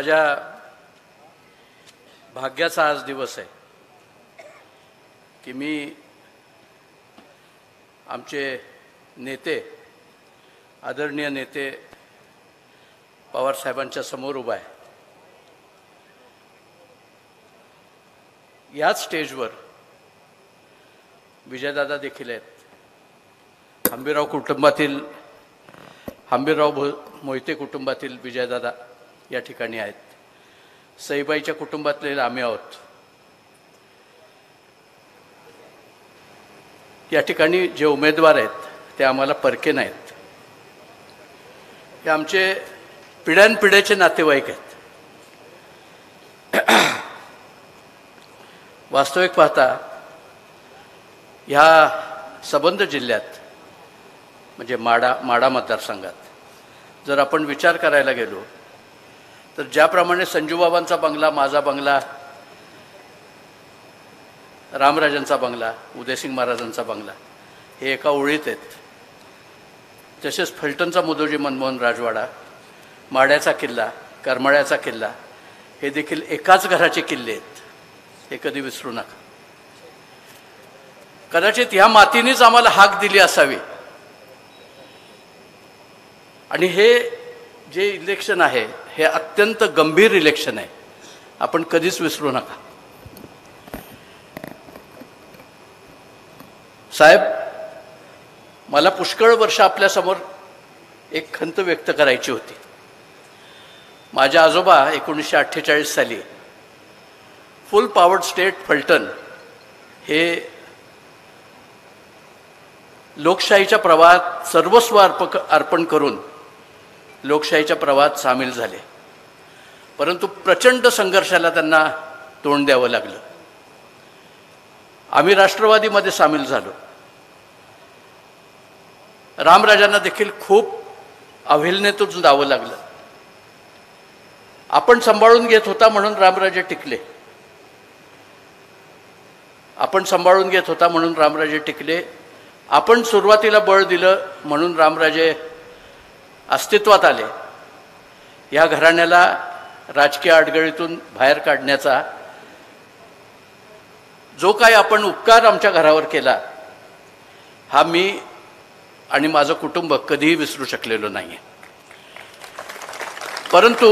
माझ्या भाग्याचा आज दिवस आहे की मी आमचे नेते आदरणीय नेते पवार साहेबांच्या समोर उभा आहे. याच स्टेजवर विजयदादा देखील आहेत. हंबीरराव मोहिते कुटुंबातील विजयदादा या ठिकाणी आहेत. सईबाईच्या कुटुंबातले आम्ही आहोत. या ठिकाणी जे उमेदवार आहेत ते आम्हाला परके नाहीत. हे आमचे पिढ्यानपिढ्याचे नातेवाईक आहेत. वास्तविक पाहता ह्या संबंध जिल्ह्यात म्हणजे माडा मतदारसंघात जर आपण विचार करायला गेलो तर ज्याप्रमाणे संजूबाबांचा बंगला, माझा बंगला, रामराजांचा बंगला, उदयसिंग महाराजांचा बंगला हे एका ओळीत आहेत, तसेच फलटणचा मुदोजी मनमोहन राजवाडा, माड्याचा किल्ला, करमाळ्याचा किल्ला हे देखील एकाच घराचे किल्ले आहेत. हे कधी विसरू नका. कदाचित ह्या मातीनेच आम्हाला हाक दिली असावी. आणि हे जे इलेक्शन आहे हे अत्यंत गंभीर इलेक्शन आहे. आपण कधीच विसरू नका. साहेब, मला पुष्कळ वर्ष आपल्यासमोर एक खंत व्यक्त करायची होती. माझे आजोबा 1948 साली फुल पॉवर्ड स्टेट फलटण हे लोकशाहीच्या प्रवाहात सर्वस्व अर्पण करून लोकशाहीच्या प्रवाहात सामील झाले. परंतु प्रचंड संघर्षाला त्यांना तोंड द्यावं लागलं. आम्ही राष्ट्रवादीमध्ये सामील झालो. रामराजांना देखील खूप अवहेलनेतून जावं लागलं. आपण सांभाळून घेत होता म्हणून रामराजे टिकले. आपण सांभाळून घेत होता म्हणून रामराजे टिकले. आपण सुरुवातीला बळ दिलं म्हणून रामराजे अस्तित्वात आले. या घराण्याला राजकीय अडगळीतून बाहेर काढण्याचा जो काही आपण उपकार आमच्या घरावर केला हा मी आणि माझं कुटुंब कधीही विसरू शकलेलो नाही. परंतु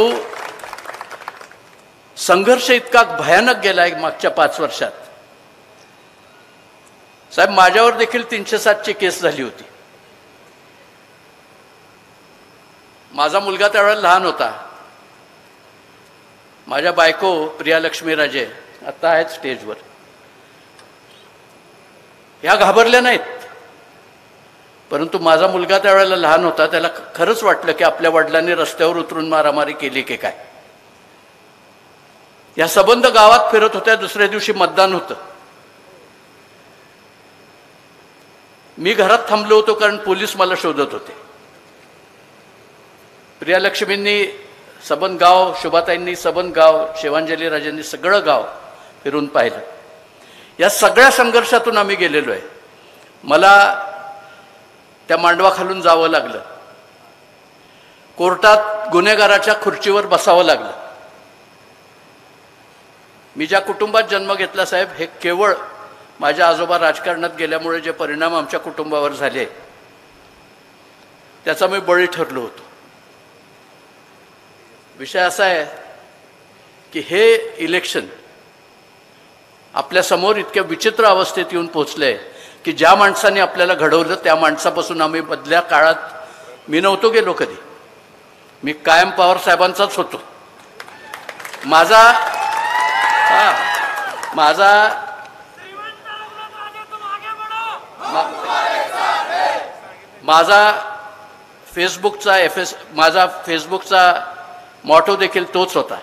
संघर्ष इतका भयानक गेला आहे मागच्या 5 वर्षात. साहेब, माझ्यावर देखील 307ची केस झाली होती. माझा मुलगा त्यावेळेला लहान होता. माझ्या बायको प्रियालक्ष्मी राजे आता आहेत स्टेजवर. ह्या घाबरल्या नाहीत. परंतु माझा मुलगा त्यावेळेला लहान होता. त्याला खरंच वाटलं की आपल्या वडिलांनी रस्त्यावर उतरून मारामारी केली की काय. या संबंध गावात फिरत होत्या. दुसऱ्या दिवशी मतदान होतं. मी घरात थांबलो होतो कारण पोलीस मला शोधत होते. प्रियालक्ष्मींनी सबंध गाव, शुभाताईंनी सबंध गाव, शिवांजली राजेंनी सगळं गाव फिरून पाहिलं. या सगळ्या संघर्षातून आम्ही गेलेलो आहे. मला त्या मांडवाखालून जावं लागलं. कोर्टात गुन्हेगाराच्या खुर्चीवर बसावं लागलं. मी ज्या कुटुंबात जन्म घेतला साहेब, हे केवळ माझ्या आजोबा राजकारणात गेल्यामुळे जे परिणाम आमच्या कुटुंबावर झाले त्याचा मी बळी ठरलो होतो. विषय असा आहे की हे इलेक्शन आपल्यासमोर इतक्या विचित्र अवस्थेत येऊन पोचले की ज्या माणसाने आपल्याला घडवलं त्या माणसापासून आम्ही मधल्या काळात मी नव्हतो गेलो कधी. मी कायम पवार साहेबांचाच होतो. माझा फेसबुकचा मॉटो देखील तोच होता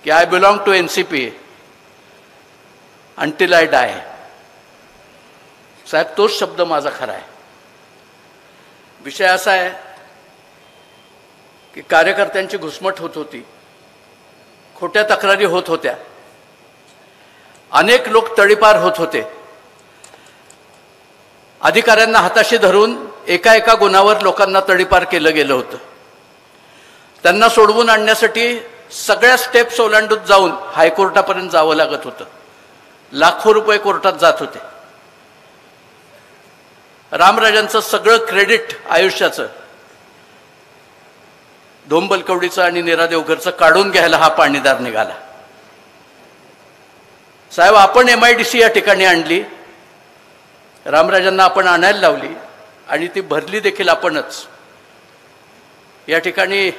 की I belong to NCP until I die. साहेब, तोच शब्द माझा खरा आहे. विषय असा आहे की कार्यकर्त्यांची घुसमट होत होती. खोट्या तक्रारी होत होत्या. अनेक लोक तडीपार होत होते. अधिकाऱ्यांना हाताशी धरून एका एका गुन्ह्यावर लोकांना तडीपार केलं गेलं होतं. त्यांना सोडवून आणण्यासाठी सगळ्या स्टेप्स ओलांडून जाऊन हायकोर्टापर्यंत जावं लागत होतं. लाखो रुपये कोर्टात जात होते. रामराजांचं सगळं क्रेडिट आयुष्याचं धोंबलकवडीचं आणि नीरा देवघरचं काढून घ्यायला हा पाणीदार निघाला. साहेब, आपण MIDC या ठिकाणी आणली, रामराजांना आपण आणायला लावली आणि ती भरली देखील आपणच. या ठिकाणी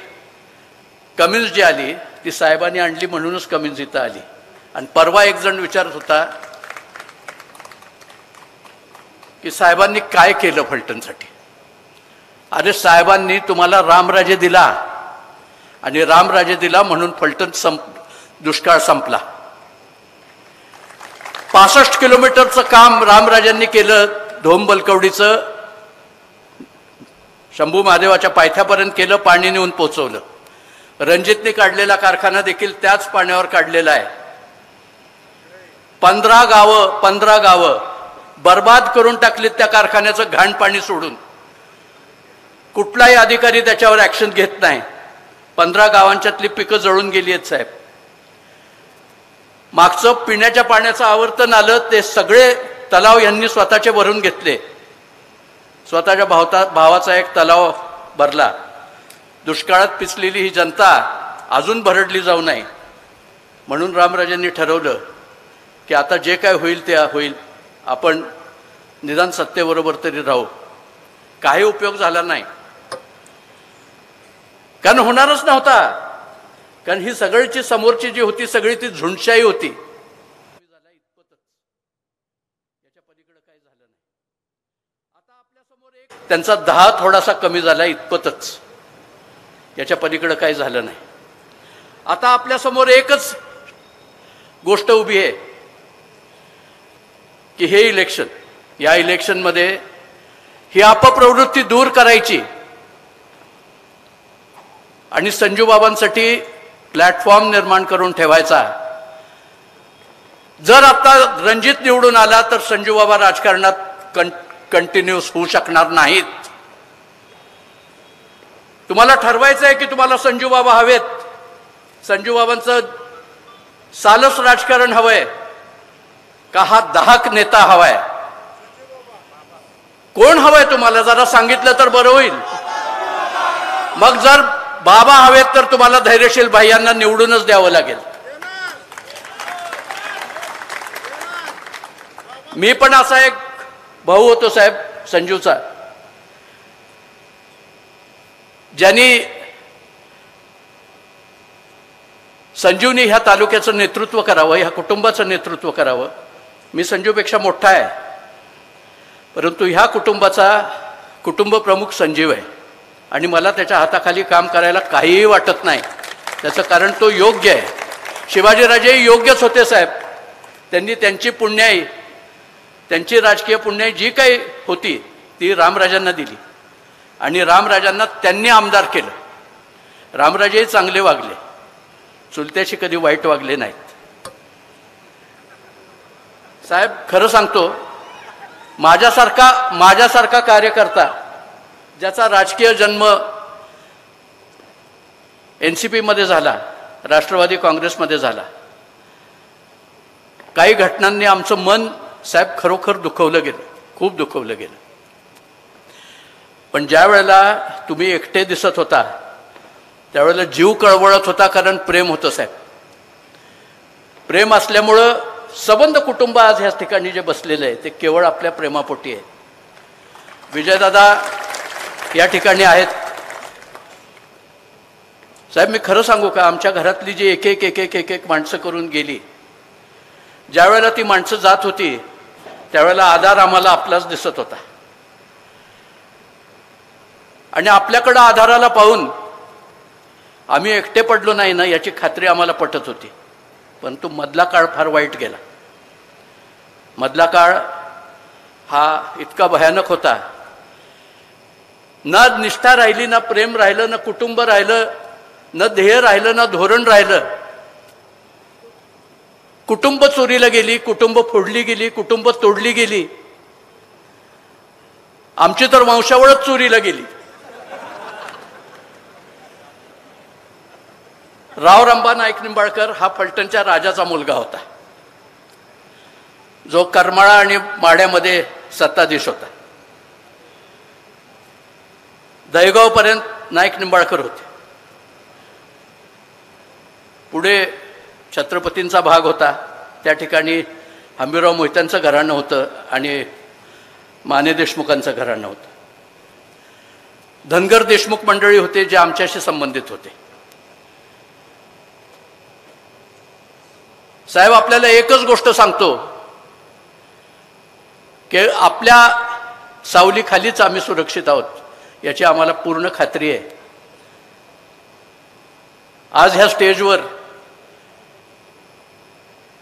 कमिन्स जी आली ती साहेबांनी आणली म्हणूनच कमिन्स इथं आली. आणि परवा एक जण विचारत होता की साहेबांनी काय केलं फलटणसाठी. अरे साहेबांनी तुम्हाला रामराजे दिला आणि रामराजे दिला म्हणून फलटण दुष्काळ संपला. 65 किलोमीटरचं काम रामराजांनी केलं. धोंबलकवडीचं शंभू महादेवाच्या पायथ्यापर्यंत केलं, पाणी नेऊन पोचवलं. रणजितने काढलेला कारखाना देखील त्याच पाण्यावर काढलेला आहे. 15 गावं बर्बाद करून टाकलीत त्या कारखान्याचं घाण पाणी सोडून. कुठलाही अधिकारी त्याच्यावर ऍक्शन घेत नाही. 15 गावांच्यातली पिकं जळून गेली आहेत साहेब. मागचं पिण्याच्या पाण्याचं आवर्तन आलं, ते सगळे तलाव यांनी स्वतःचे भरून घेतले. स्वतःच्या भावाचा एक तलाव भरला. दुष्काळात पिचलेली ही जनता अजून भरडली जाऊ नये म्हणून रामराजांनी ठरवलं की आता जे काय होईल ते होईल, आपण निदान सत्तेबरोबर तरी राहू. काही उपयोग झाला नाही, कारण होणारच नव्हता. कारण ही सगळीची समोरची जी होती सगळी ती झुंडशाही होती. याच्या पलीकडे काही झालं नाही. आता आपल्या समोर एक त्यांचा 10 थोडासा कमी झाला इतपतच. याच्या पलीकडे काही झालं नाही. आता आपल्या समोर एकच गोष्ट उभी आहे की हे इलेक्शन, या इलेक्शनमध्ये ही अपप्रवृत्ती दूर करायची आणि संजूबाबांसाठी प्लॅटफॉर्म निर्माण करून ठेवायचा. जर आता रणजित निवडून आला तर संजूबाबा राजकारणात कंटिन्यूस होऊ शकणार नाहीत. तुम्हाला ठरवायचं आहे की तुम्हाला संजूबाबा हवेत, संजूबाबांचं सालस राजकारण हवंय का हा दाहक नेता हवाय. कोण हवंय तुम्हाला जरा सांगितलं तर बरं होईल. मग जर बाबा हवेत तर तुम्हाला धैर्यशील भाईंना निवडूनच द्यावं लागेल. मी पण असा एक भाऊ होतो साहेब संजूचा, ज्यांनी संजूनी ह्या तालुक्याचं नेतृत्व करावं, ह्या कुटुंबाचं नेतृत्व करावं. मी संजूपेक्षा मोठा आहे, परंतु ह्या कुटुंबाचा कुटुंब प्रमुख संजीव आहे आणि मला त्याच्या हाताखाली काम करायला काहीही वाटत नाही. त्याचं कारण तो योग्य आहे. शिवाजीराजेही योग्यच होते साहेब. त्यांनी त्यांची पुण्याई, त्यांची राजकीय पुण्याई जी काही होती ती रामराजांना दिली आणि रामराजांना त्यांनी आमदार केलं. रामराजेही चांगले वागले, चुलत्याशी कधी वाईट वागले नाहीत. साहेब खरं सांगतो, माझ्यासारखा कार्यकर्ता ज्याचा राजकीय जन्म NCP मध्ये झाला, राष्ट्रवादी काँग्रेसमध्ये झाला, काही घटनांनी आमचं मन साहेब खरोखर दुखवलं गेलं, खूप दुखवलं गेलं. पण ज्या वेळेला तुम्ही एकटे दिसत होता त्यावेळेला जीव कळवळत होता, कारण प्रेम होतं साहेब. प्रेम असल्यामुळं सबंध कुटुंब आज ह्या ठिकाणी जे बसलेलं आहे ते केवळ आपल्या प्रेमापोटी आहे. विजयदादा या ठिकाणी आहेत. साहेब मी खरं सांगू का, आमच्या घरातली जी एक एक माणसं करून गेली, ज्या वेळेला ती माणसं जात होती त्यावेळेला आधार आम्हाला आपलाच दिसत होता आणि आपल्याकडं आधाराला पाहून आम्ही एकटे पडलो नाही ना याची खात्री आम्हाला पटत होती. परंतु मधला काळ फार वाईट गेला. मधला काळ हा इतका भयानक होता. ना निष्ठा राहिली, ना प्रेम राहिलं, ना कुटुंब राहिलं, ना ध्येय राहिलं, ना धोरण राहिलं. कुटुंब चोरीला गेली, कुटुंब फोडली गेली, कुटुंब तोडली गेली. आमची तर वंशावळच चोरीला गेली. रावरांबा नाईक निंबाळकर हा फलटणच्या राजाचा मुलगा होता, जो करमाळा आणि माढ्यामध्ये सत्ताधीश होता. दहेगावपर्यंत नाईक निंबाळकर होते. पुढे छत्रपतींचा भाग होता, त्या ठिकाणी हंबीरराव मोहित्यांचं घराणं होतं आणि माने देशमुखांचं घराणं होतं. धनगर देशमुख मंडळी होते जे आमच्याशी संबंधित होते. साहेब, आपल्याला एकच गोष्ट सांगतो की आपल्या सावलीखालीच आम्ही सुरक्षित आहोत याची आम्हाला पूर्ण खात्री आहे. आज ह्या स्टेजवर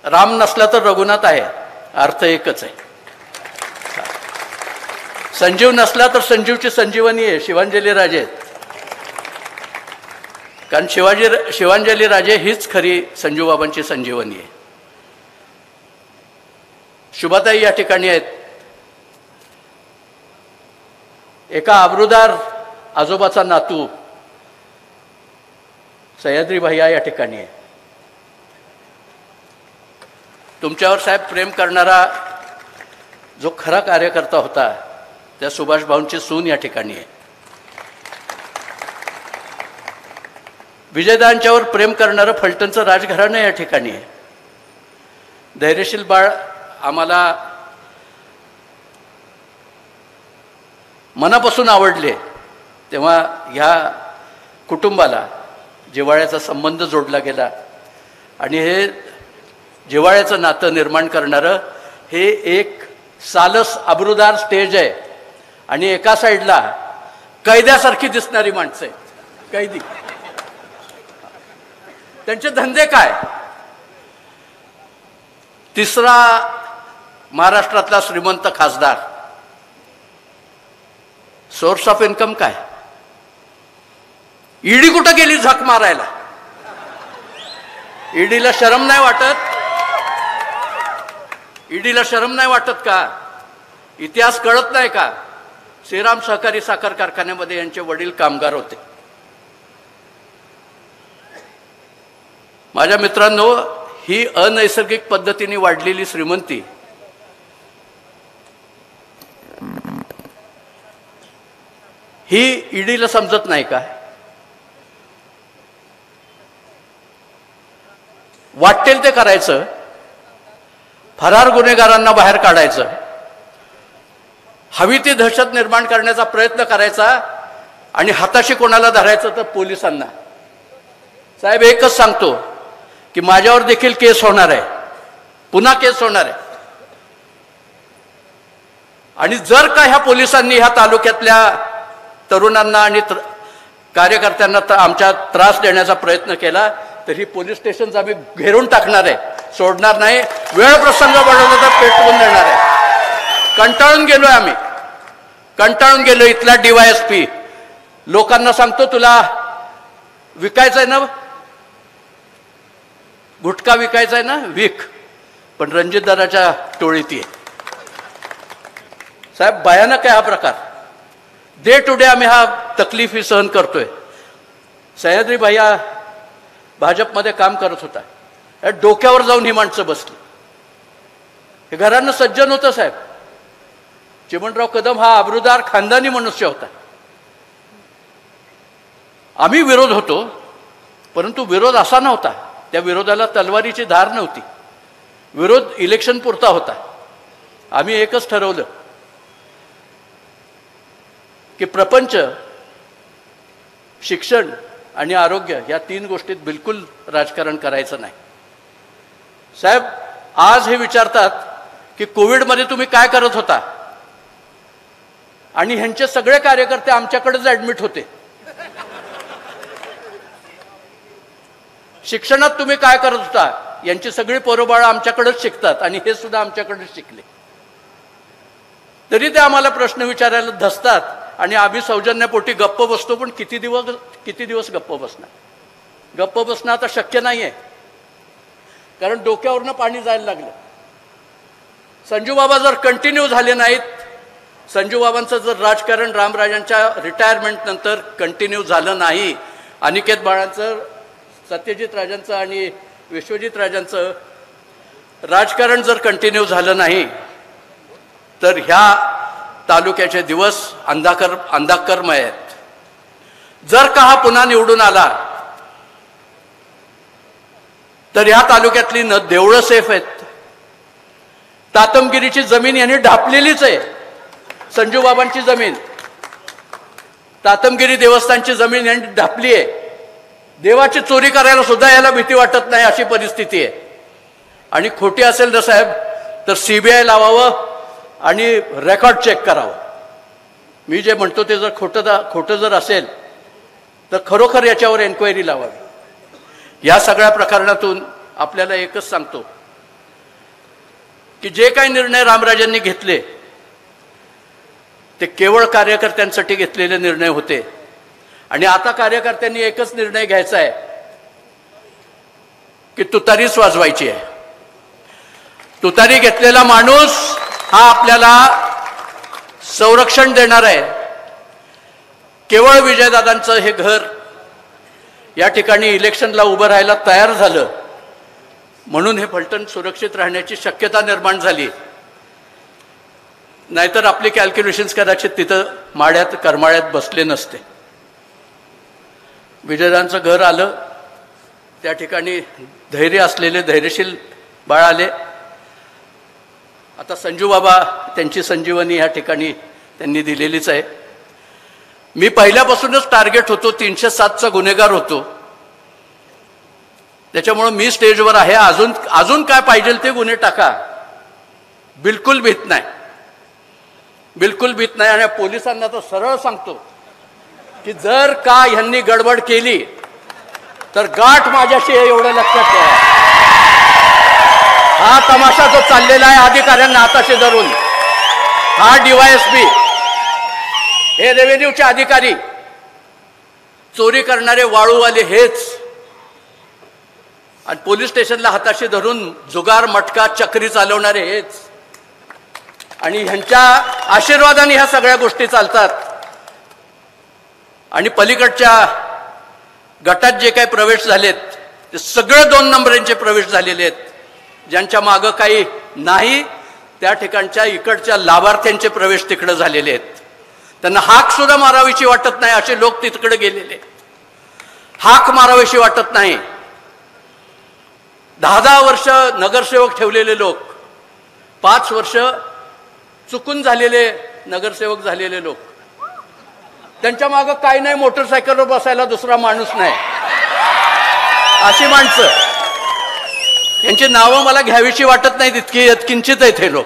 राम नसला तर रघुनाथ आहे, अर्थ एकच आहे. संजीव नसला तर संजीवची संजीवनी आहे, शिवांजली राजे आहेत. कारण शिवांजली राजे हीच खरी संजूबाबांची संजीवनी आहे. शुभाताई या ठिकाणी आहेत. एका आबरूदार आजोबाचा नातू सह्याद्री भैया या ठिकाणी आहे. तुमच्यावर साहेब प्रेम करणारा जो खरा कार्यकर्ता होता त्या सुभाष भाऊंची सून या ठिकाणी आहे. विजयदांच्यावर प्रेम करणारं फलटणचं राजघराणं या ठिकाणी आहे. धैर्यशील बाळ आम्हाला मनापासून आवडले तेव्हा ह्या कुटुंबाला जिव्हाळ्याचा संबंध जोडला गेला आणि हे जिव्हाळ्याचं नातं निर्माण करणारं हे एक सालस अब्रूदार स्टेज आहे. आणि एका साईडला कैद्यासारखी दिसणारी माणसं आहेत, कैदी. त्यांचे धंदे काय? तिसरा महाराष्ट्रातला श्रीमंत खासदार. सोर्स ऑफ इन्कम काय? ईडी कुठं गेली झक मारायला? ईडीला शरम नाही वाटत? ईडीला शरम नाही वाटत का? इतिहास कळत नाही का? श्रीराम सहकारी साखर कारखान्यामध्ये यांचे वडील कामगार होते. माझ्या मित्रांनो, ही अनैसर्गिक पद्धतीने वाढलेली श्रीमंती ही ईडीला समजत नाही का? वाटेल ते करायचं, फरार गुन्हेगारांना बाहेर काढायचं, हवी ती दहशत निर्माण करण्याचा प्रयत्न करायचा आणि हाताशी कोणाला धरायचं तर पोलिसांना. साहेब, एकच सांगतो की माझ्यावर देखील केस होणार आहे, पुन्हा केस होणार आहे. आणि जर का ह्या पोलिसांनी ह्या तालुक्यातल्या तरुणांना आणि कार्यकर्त्यांना आमच्या त्रास देण्याचा प्रयत्न केला तर ही पोलीस स्टेशन आम्ही घेरून टाकणार आहे, सोडणार नाही. वेळ प्रसंग बनवला तर पेटवून देणार आहे. कंटाळून गेलोय आम्ही, कंटाळून गेलो. इथला DYSP लोकांना सांगतो, तुला विकायचंय ना गुटखा, विकायचा आहे ना विक, पण रणजितदाराच्या टोळीत आहे. साहेब, भयानक आहे हा प्रकार. डे टू डे आम्ही हा तकलीफी सहन करतोय. सह्याद्री भैया भाजपमध्ये काम करत होता, डोक्यावर जाऊन ही माणसं बसली. हे घरानं सज्जन होतं साहेब. चिमणराव कदम हा अब्रूदार खानदानी मनुष्य होता. आम्ही विरोध होतो, परंतु विरोध असा नव्हता, त्या विरोधाला तलवारीची धार नव्हती. विरोध इलेक्शन पुरता होता. आम्ही एकच ठरवलं की प्रपंच, शिक्षण आणि आरोग्य या 3 गोष्टीत बिलकुल राजकारण करायचं नाही. साहेब, आज हे विचारतात की कोविडमध्ये तुम्ही काय करत होता, आणि ह्यांचे सगळे कार्यकर्ते आमच्याकडेच ऍडमिट होते. शिक्षणात तुम्ही काय करत होता, यांची सगळी पोरबाळं आमच्याकडेच शिकतात आणि हे सुद्धा आमच्याकडेच शिकले. तरी ते आम्हाला प्रश्न विचारायला धसतात आणि आम्ही सौजन्यापोटी गप्प बसतो. पण किती दिवस गप्प बसणार? गप्प बसणं आता शक्य नाहीये, कारण डोक्यावरनं पाणी जायला लागलं. संजूबाबा जर कंटिन्यू झाले नाहीत, संजूबाबांचं जर राजकारण रामराजांच्या रिटायरमेंट नंतर कंटिन्यू झालं नाही, अनिकेत बाळांचं सत्यजित राजांचं आणि विश्वजित राजांचं राजकारण जर कंटिन्यू झालं नाही तर ह्या तालुक्याचे दिवस अंधकारमय आहेत. जर का हा पुन्हा निवडून आला तर ह्या तालुक्यातली देवळं सेफ आहेत. तातमगिरीची जमीन यांनी ढापलेलीच आहे. संजू बाबांची जमीन, तातमगिरी देवस्थानची जमीन यांनी ढापली आहे. देवाची चोरी करायला सुद्धा याला भीती वाटत नाही अशी परिस्थिती आहे. आणि खोटी असेल ना साहेब तर CBI लावावं आणि रेकॉर्ड चेक करावं. मी जे म्हणतो ते जर खोटं जर असेल तर खरोखर याच्यावर एन्क्वायरी लावावी. या सगळ्या प्रकरणातून आपल्याला एकच सांगतो की जे काही निर्णय रामराजांनी घेतले ते केवळ कार्यकर्त्यांसाठी घेतलेले निर्णय होते. आणि आता कार्यकर्त्यांनी एकच निर्णय घ्यायचा आहे की तुतारीच वाजवायची आहे. तुतारी घेतलेला माणूस हा आपल्याला संरक्षण देणार आहे. केवळ विजयदादांचं हे घर या ठिकाणी इलेक्शनला उभं राहायला तयार झालं म्हणून हे फलटण सुरक्षित राहण्याची शक्यता निर्माण झाली. नाहीतर आपले कॅल्क्युलेशन्स कदाचित तिथं माड्यात करमाळ्यात बसले नसते. विजयदादांचं घर आलं, त्या ठिकाणी धैर्य असलेले धैर्यशील बाळ आले. आता संजू बाबा त्यांची संजीवनी या ठिकाणी त्यांनी दिलेलीच आहे. मी पहिल्यापासूनच टार्गेट होतो, 307चा गुन्हेगार होतो. त्याच्यामुळं मी स्टेजवर आहे. अजून काय पाहिजे ते गुन्हे टाका, बिलकुल भीत नाही, बिलकुल भीत नाही. आणि पोलिसांना तर सरळ सांगतो की जर का ह्यांनी गडबड केली तर गाठ माझ्याशी आहे एवढं लक्षात ठेवा. हा तमाशा जो चाललेला आहे अधिकाऱ्यांना हाताशी धरून, हा DYSP, हे रेव्हेन्यूचे अधिकारी, चोरी करणारे वाळूवाले हेच, आणि पोलीस स्टेशनला हाताशी धरून जुगार मटका चक्री चालवणारे हेच. आणि ह्यांच्या आशीर्वादाने ह्या सगळ्या गोष्टी चालतात. आणि पलीकडच्या गटात जे काही प्रवेश झालेत ते सगळे 2 नंबरांचे प्रवेश झालेले आहेत. ज्यांच्या मागं काही नाही त्या ठिकाणच्या इकडच्या लाभार्थ्यांचे प्रवेश तिकडे झालेले आहेत. त्यांना हाक सुद्धा मारावीशी वाटत नाही असे लोक तिकडे गेलेले. हाक मारावीशी वाटत नाही. 10-10 वर्ष नगरसेवक ठेवलेले लोक, 5 वर्ष चुकून झालेले नगरसेवक झालेले लोक, त्यांच्या मागं काय नाही, मोटरसायकलवर बसायला दुसरा माणूस नाही, अशी माणसं. यांची नावं मला घ्यावीशी वाटत नाही, तितकी किंचित आहेत हे लोक.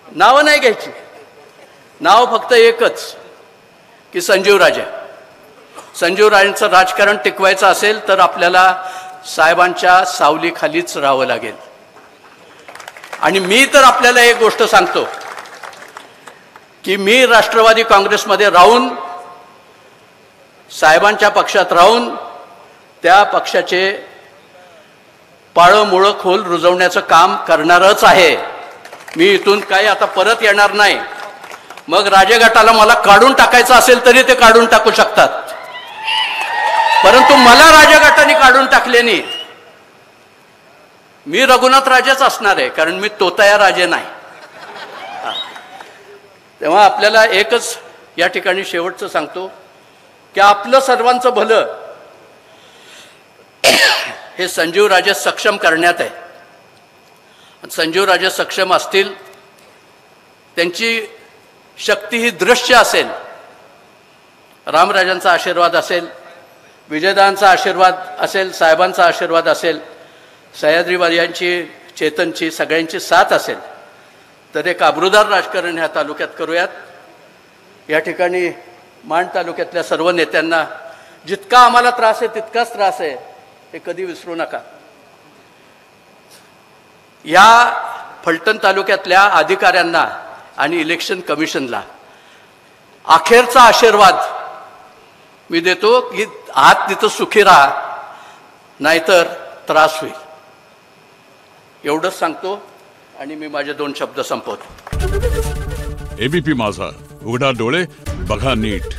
नावं नाही घ्यायची, नाव फक्त एकच की संजीव राजा. संजीव राजांचं राजकारण टिकवायचं असेल तर आपल्याला साहेबांच्या सावलीखालीच राहावं लागेल. आणि मी तर आपल्याला एक गोष्ट सांगतो की मी राष्ट्रवादी काँग्रेसमध्ये राहून, साहेबांच्या पक्षात राहून त्या पक्षाचे पाळंमुळं खोल रुजवण्याचं काम करणारच आहे. मी इथून काही आता परत येणार नाही. मग राजगटाला मला काढून टाकायचं असेल तरी ते काढून टाकू शकतात, परंतु मला राजगटाने काढून टाकल्याने मी रघुनाथ राजाच असणार आहे, कारण मी तोताया राजे नाही. तेव्हा आपल्याला एकच या ठिकाणी शेवटचं सांगतो की आपलं सर्वांचं भलं हे संजीव राजे सक्षम करण्यात आहे. संजीव राजे सक्षम असतील, त्यांची शक्ती ही दृश्य असेल, रामराजांचा आशीर्वाद असेल, विजयदादांचा आशीर्वाद असेल, साहेबांचा आशीर्वाद असेल, सह्याद्रीबाई यांची, चेतनची, सगळ्यांची साथ असेल तर एक आबरूदार राजकारण ह्या तालुक्यात करूयात. या ठिकाणी माण तालुक्यातल्या सर्व नेत्यांना जितका आम्हाला त्रास आहे तितकाच त्रास आहे हे कधी विसरू नका. या फलटण तालुक्यातल्या अधिकाऱ्यांना आणि इलेक्शन कमिशनला अखेरचा आशीर्वाद मी देतो की आत तिथं सुखी राहा, नाहीतर त्रास होईल. एवढंच सांगतो आणि मी माझे 2 शब्द संपवतो. एबीपी माझा, उघडा डोळे बघा नीट.